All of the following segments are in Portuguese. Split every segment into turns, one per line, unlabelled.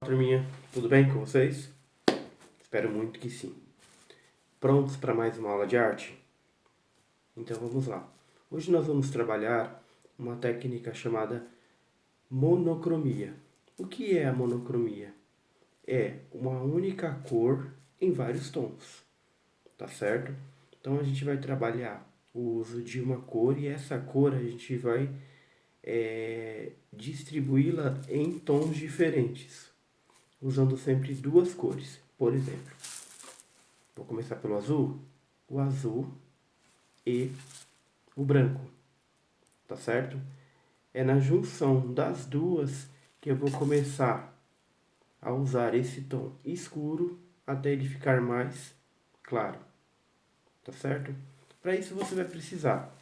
Turminha, tudo bem com vocês? Espero muito que sim. Prontos para mais uma aula de arte? Então vamos lá. Hoje nós vamos trabalhar uma técnica chamada monocromia. O que é a monocromia? É uma única cor em vários tons, tá certo? Então a gente vai trabalhar o uso de uma cor e essa cor a gente vai distribuí-la em tons diferentes, usando sempre duas cores. Por exemplo, vou começar pelo azul. O azul e o branco, tá certo? É na junção das duas que eu vou começar a usar esse tom escuro até ele ficar mais claro, tá certo? Para isso você vai precisar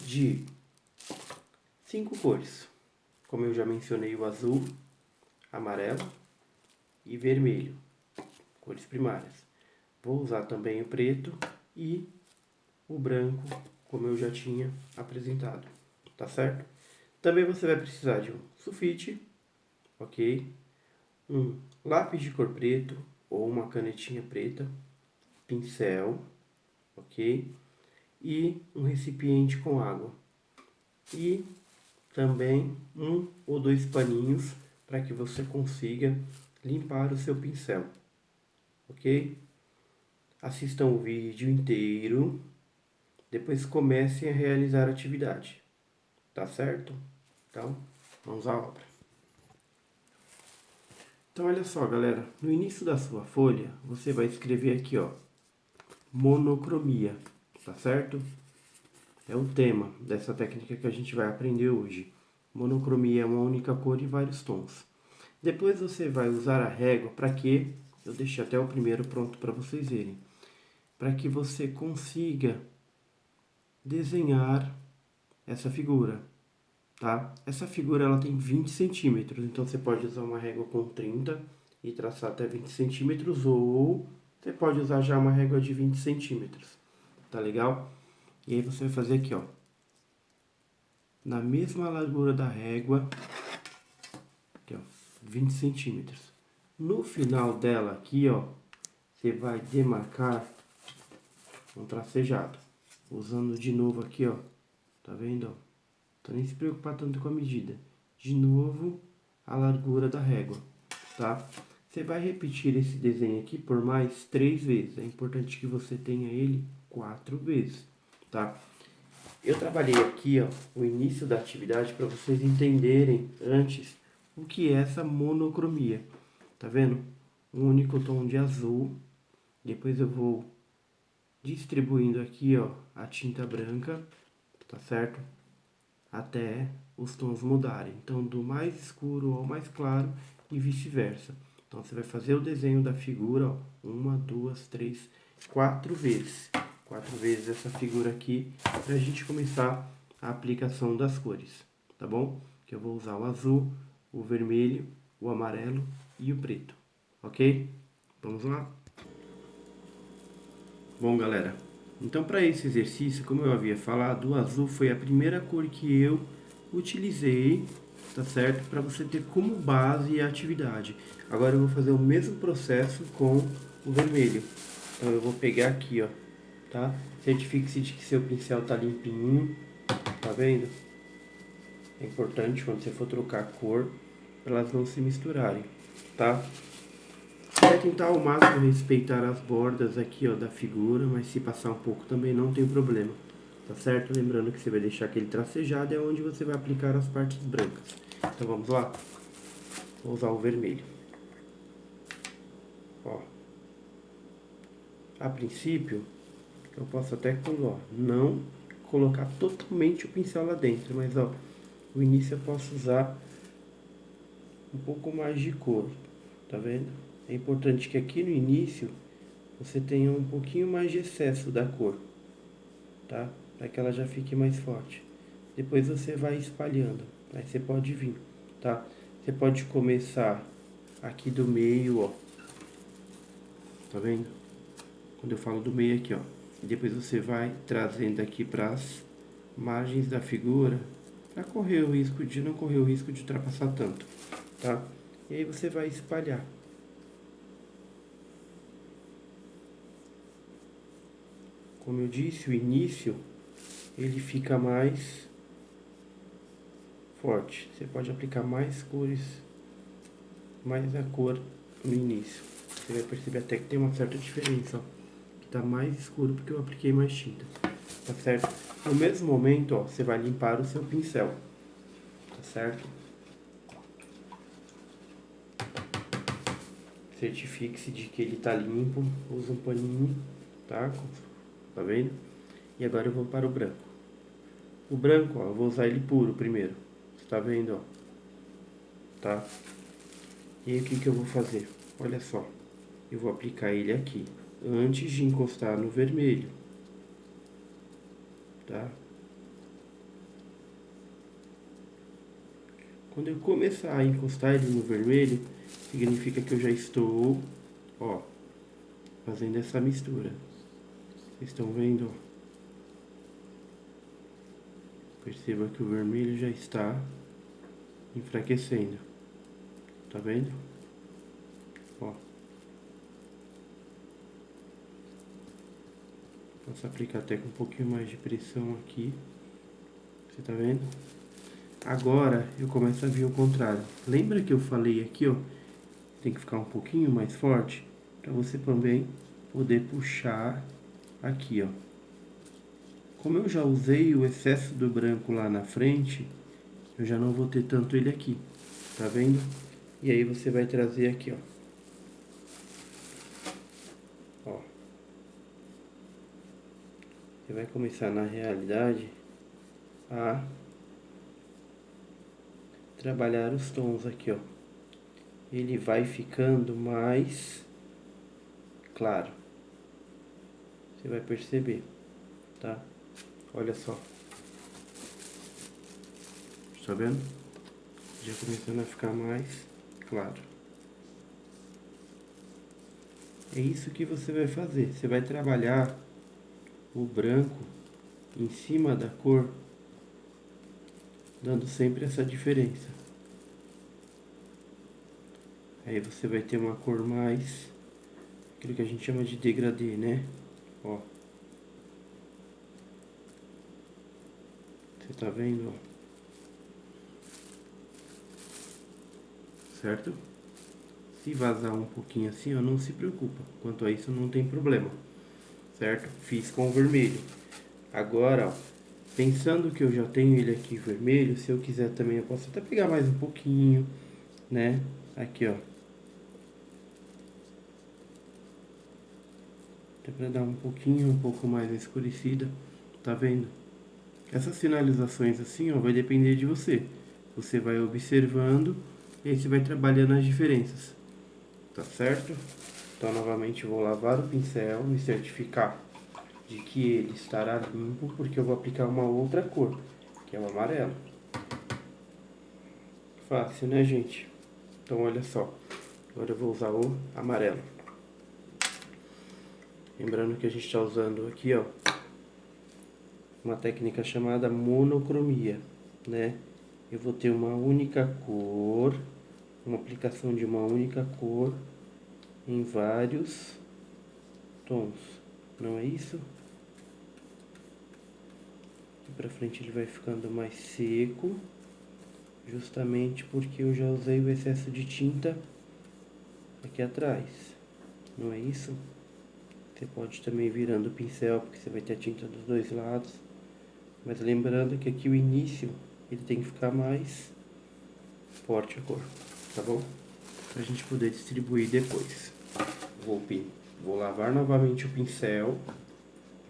de 5 cores, como eu já mencionei, o azul, amarelo e vermelho, cores primárias. Vou usar também o preto e o branco, como eu já tinha apresentado, tá certo? Também você vai precisar de um sulfite, ok? Um lápis de cor preto ou uma canetinha preta, pincel, ok? E um recipiente com água. E também 1 ou 2 paninhos para que você consiga limpar o seu pincel, ok? Assistam o vídeo inteiro, depois comecem a realizar a atividade, tá certo? Então, vamos à obra. Então, olha só, galera, no início da sua folha, você vai escrever aqui, ó, monocromia, tá certo? É o tema dessa técnica que a gente vai aprender hoje. Monocromia é uma única cor e vários tons. Depois você vai usar a régua para que, eu deixei até o primeiro pronto para vocês verem, para que você consiga desenhar essa figura, tá? Essa figura ela tem 20 centímetros, então você pode usar uma régua com 30 e traçar até 20 centímetros, ou você pode usar já uma régua de 20 centímetros, tá legal? E aí você vai fazer aqui, ó, na mesma largura da régua, aqui, ó, 20 centímetros. No final dela aqui, ó, você vai demarcar um tracejado, usando de novo aqui, ó, tá vendo, ó? Então nem se preocupar tanto com a medida. De novo, a largura da régua, tá? Você vai repetir esse desenho aqui por mais 3 vezes. É importante que você tenha ele 4 vezes, tá? Eu trabalhei aqui, ó, o início da atividade para vocês entenderem antes o que é essa monocromia. Tá vendo? Um único tom de azul. Depois eu vou distribuindo aqui, ó, a tinta branca, tá certo? Até os tons mudarem. Então, do mais escuro ao mais claro e vice-versa. Então, você vai fazer o desenho da figura, ó, 1, 2, 3, 4 vezes. 4 vezes essa figura aqui, para a gente começar a aplicação das cores, tá bom? Que eu vou usar o azul, o vermelho, o amarelo e o preto, ok? Vamos lá? Bom, galera, então para esse exercício, como eu havia falado, o azul foi a primeira cor que eu utilizei, tá certo? Para você ter como base a atividade. Agora eu vou fazer o mesmo processo com o vermelho. Então eu vou pegar aqui, ó, tá? Certifique-se de que seu pincel tá limpinho, tá vendo? É importante quando você for trocar a cor, para elas não se misturarem, tá? Vai tentar ao máximo respeitar as bordas aqui, ó, da figura, mas se passar um pouco também não tem problema, tá certo? Lembrando que você vai deixar aquele tracejado, é onde você vai aplicar as partes brancas. Então vamos lá? Vou usar o vermelho. Ó. A princípio, eu posso até, ó, não colocar totalmente o pincel lá dentro, mas ó, no início eu posso usar um pouco mais de cor, tá vendo? É importante que aqui no início você tenha um pouquinho mais de excesso da cor, tá? Para que ela já fique mais forte. Depois você vai espalhando, aí você pode vir, tá? Você pode começar aqui do meio, ó. Tá vendo? Quando eu falo do meio aqui, ó. E depois você vai trazendo aqui para as margens da figura, para correr o risco de não correr o risco de ultrapassar tanto, tá? E aí você vai espalhar. Como eu disse, o início ele fica mais forte. Você pode aplicar mais cores, mais a cor no início. Você vai perceber até que tem uma certa diferença, ó. Que tá mais escuro porque eu apliquei mais tinta. Tá certo? No mesmo momento, ó, você vai limpar o seu pincel. Tá certo? Certifique-se de que ele tá limpo. Usa um paninho, tá? Tá vendo? E agora eu vou para o branco. O branco, ó, eu vou usar ele puro primeiro. Você tá vendo, ó? Tá? E aí o que que eu vou fazer? Olha só. Eu vou aplicar ele aqui, antes de encostar no vermelho. Tá? Quando eu começar a encostar ele no vermelho, significa que eu já estou, ó, fazendo essa mistura. Vocês estão vendo, ó? Perceba que o vermelho já está enfraquecendo. Tá vendo? Ó. Posso aplicar até com um pouquinho mais de pressão aqui. Você tá vendo? Agora eu começo a vir ao contrário. Lembra que eu falei aqui, ó? Tem que ficar um pouquinho mais forte para você também poder puxar aqui, ó. Como eu já usei o excesso do branco lá na frente, eu já não vou ter tanto ele aqui, tá vendo? E aí você vai trazer aqui, ó. Ó. Você vai começar na realidade a trabalhar os tons aqui, ó. Ele vai ficando mais claro. Você vai perceber, tá? Olha só. Tá vendo? Já começando a ficar mais claro. É isso que você vai fazer. Você vai trabalhar o branco em cima da cor, dando sempre essa diferença. Aí você vai ter uma cor mais, aquilo que a gente chama de degradê, né? Ó. Você tá vendo, ó? Certo? Se vazar um pouquinho assim, ó, não se preocupa. Quanto a isso, não tem problema. Certo? Fiz com o vermelho. Agora, ó, pensando que eu já tenho ele aqui vermelho, se eu quiser também, eu posso até pegar mais um pouquinho, né? Aqui, ó. Até pra dar um pouco mais escurecida. Tá vendo? Essas finalizações assim, ó, vai depender de você. Você vai observando e aí você vai trabalhando as diferenças. Tá certo? Então, novamente, eu vou lavar o pincel, me certificar de que ele estará limpo, porque eu vou aplicar uma outra cor, que é o amarelo. Fácil, né, gente? Então, olha só. Agora eu vou usar o amarelo. Lembrando que a gente está usando aqui, ó, uma técnica chamada monocromia, né? Eu vou ter uma única cor, uma aplicação de uma única cor em vários tons, não é isso? Aqui pra frente ele vai ficando mais seco, justamente porque eu já usei o excesso de tinta aqui atrás, não é isso? Você pode também ir virando o pincel, porque você vai ter a tinta dos dois lados. Mas lembrando que aqui o início, ele tem que ficar mais forte a cor, tá bom? Pra gente poder distribuir depois. Vou lavar novamente o pincel,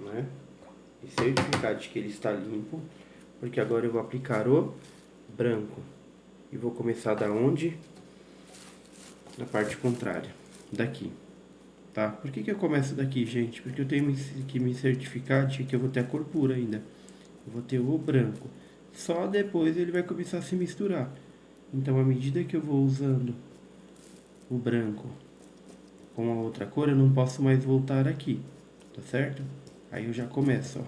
né? E certificar de que ele está limpo, porque agora eu vou aplicar o branco. E vou começar da onde? Na parte contrária, daqui. Tá? Por que eu começo daqui, gente? Porque eu tenho que me certificar de que eu vou ter a cor pura ainda. Eu vou ter o branco. Só depois ele vai começar a se misturar. Então, à medida que eu vou usando o branco com a outra cor, eu não posso mais voltar aqui. Tá certo? Aí eu já começo, ó.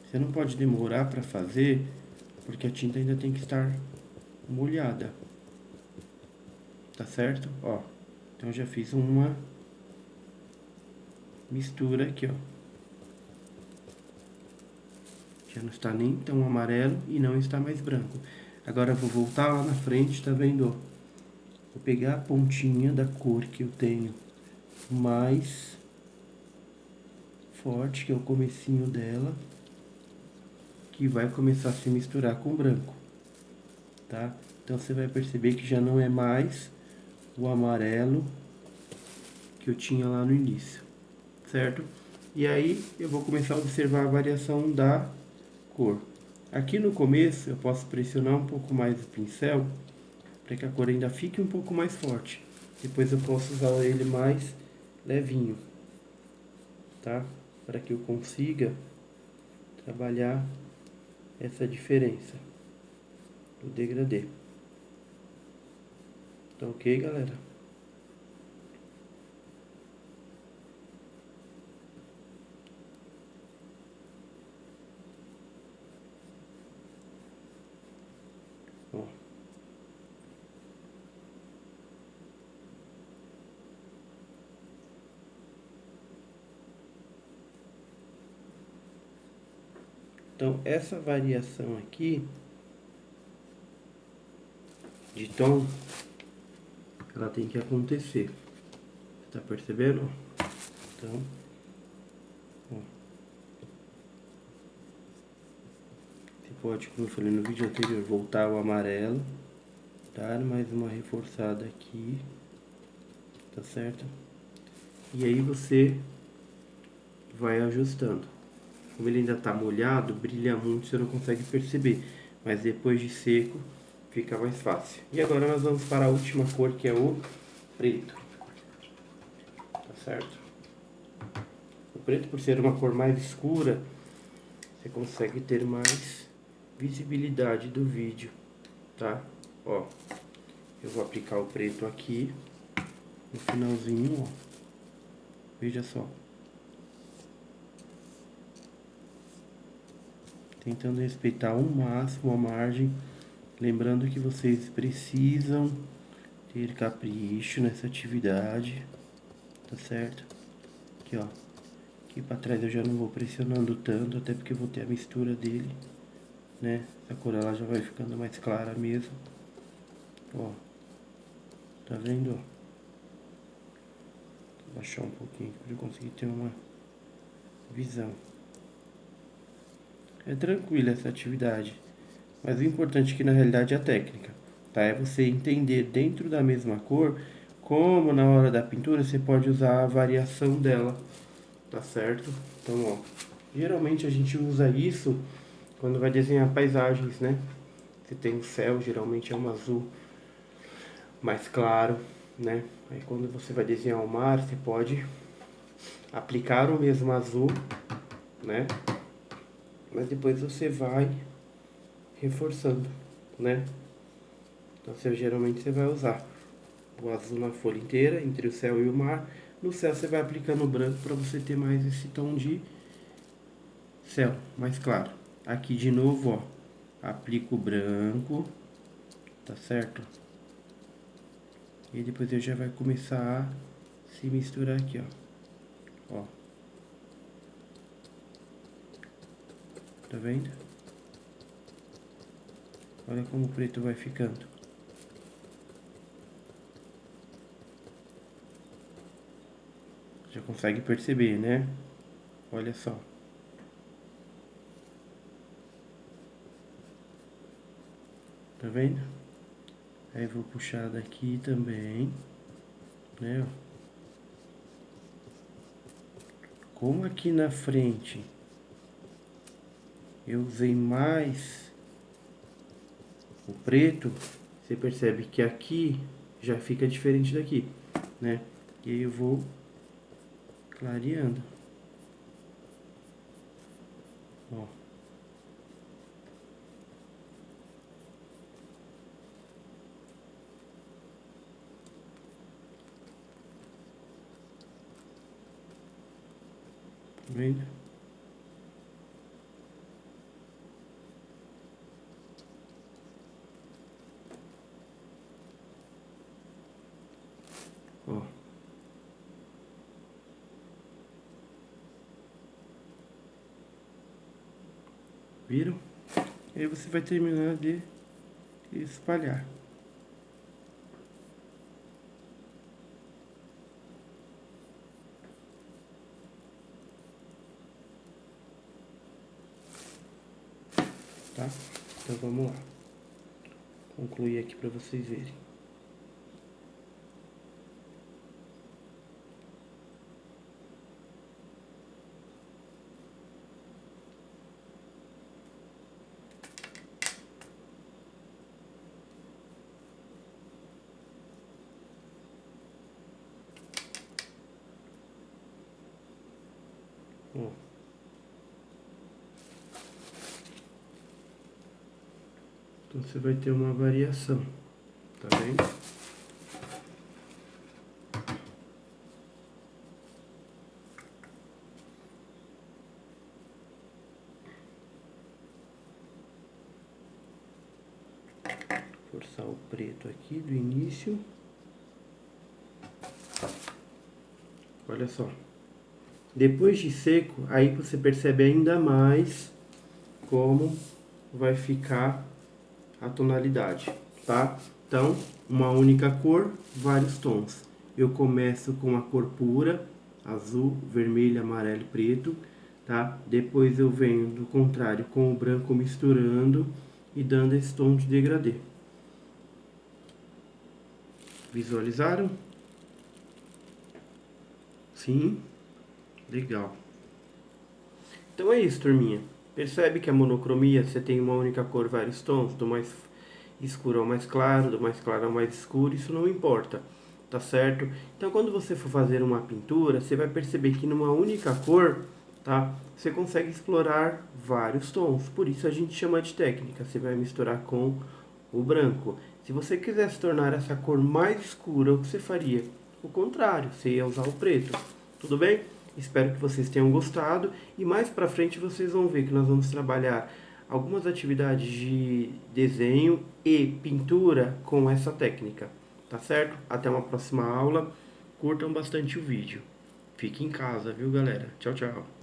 Você não pode demorar para fazer, porque a tinta ainda tem que estar molhada. tá certo? Ó, então já fiz uma mistura aqui, ó. Já não está nem tão amarelo e não está mais branco. Agora eu vou voltar lá na frente, tá vendo, ó? Vou pegar a pontinha da cor que eu tenho mais forte, que é o comecinho dela, que vai começar a se misturar com o branco, tá? Então você vai perceber que já não é mais o amarelo que eu tinha lá no início, certo? E aí eu vou começar a observar a variação da cor. Aqui no começo eu posso pressionar um pouco mais o pincel para que a cor ainda fique um pouco mais forte. Depois eu posso usar ele mais levinho, tá? Para que eu consiga trabalhar essa diferença do degradê. Tá ok, galera? Ó. Então, essa variação aqui de tom, ela tem que acontecer. Tá percebendo? Então, ó. Você pode, como eu falei no vídeo anterior, voltar o amarelo, dar mais uma reforçada aqui, tá certo? E aí você vai ajustando. Como ele ainda tá molhado, brilha muito, você não consegue perceber. Mas depois de seco, fica mais fácil. E agora nós vamos para a última cor, que é o preto. Tá certo? O preto, por ser uma cor mais escura, você consegue ter mais visibilidade do vídeo, tá? Ó, eu vou aplicar o preto aqui, no finalzinho, ó. Veja só. Tentando respeitar ao máximo a margem. Lembrando que vocês precisam ter capricho nessa atividade, tá certo? Aqui, ó. Aqui pra trás eu já não vou pressionando tanto, até porque eu vou ter a mistura dele, né? A cor ela já vai ficando mais clara mesmo. Ó. Tá vendo, ó? Vou baixar um pouquinho para eu conseguir ter uma visão. É tranquila essa atividade, mas o importante aqui na realidade é a técnica, tá? É você entender dentro da mesma cor, como na hora da pintura você pode usar a variação dela, tá certo? Então, ó, geralmente a gente usa isso quando vai desenhar paisagens, né? Você tem o céu, geralmente é um azul mais claro, né? Aí quando você vai desenhar o mar, você pode aplicar o mesmo azul, né? Mas depois você vai reforçando, né? Então você, geralmente você vai usar o azul na folha inteira, entre o céu e o mar. No céu você vai aplicando o branco para você ter mais esse tom de céu, mais claro. Aqui de novo, ó, aplico o branco, tá certo? E depois ele já vai começar a se misturar aqui, ó. Ó. Tá vendo? Olha como o preto vai ficando. Já consegue perceber, né? Olha só. Tá vendo? Aí vou puxar daqui também, né? Como aqui na frente eu usei mais o preto, você percebe que aqui já fica diferente daqui, né? E aí eu vou clareando. Ó. Tá vendo? Ó. Viram? E aí você vai terminar de espalhar. Tá? Então vamos lá. Concluir aqui para vocês verem. Ó. Então você vai ter uma variação, tá vendo? Forçar o preto aqui do início. Olha só. Depois de seco, aí você percebe ainda mais como vai ficar a tonalidade, tá? Então, uma única cor, vários tons. Eu começo com a cor pura, azul, vermelho, amarelo e preto, tá? Depois eu venho do contrário com o branco misturando e dando esse tom de degradê. Visualizaram? Sim? Legal. Então é isso, turminha. Percebe que a monocromia, você tem uma única cor, vários tons, do mais escuro ao mais claro, do mais claro ao mais escuro, isso não importa, tá certo? Então quando você for fazer uma pintura, você vai perceber que numa única cor, tá? Você consegue explorar vários tons, por isso a gente chama de técnica, você vai misturar com o branco. Se você quiser se tornar essa cor mais escura, o que você faria? O contrário, você ia usar o preto, tudo bem? Espero que vocês tenham gostado e mais pra frente vocês vão ver que nós vamos trabalhar algumas atividades de desenho e pintura com essa técnica, tá certo? Até uma próxima aula, curtam bastante o vídeo. Fique em casa, viu galera? Tchau, tchau.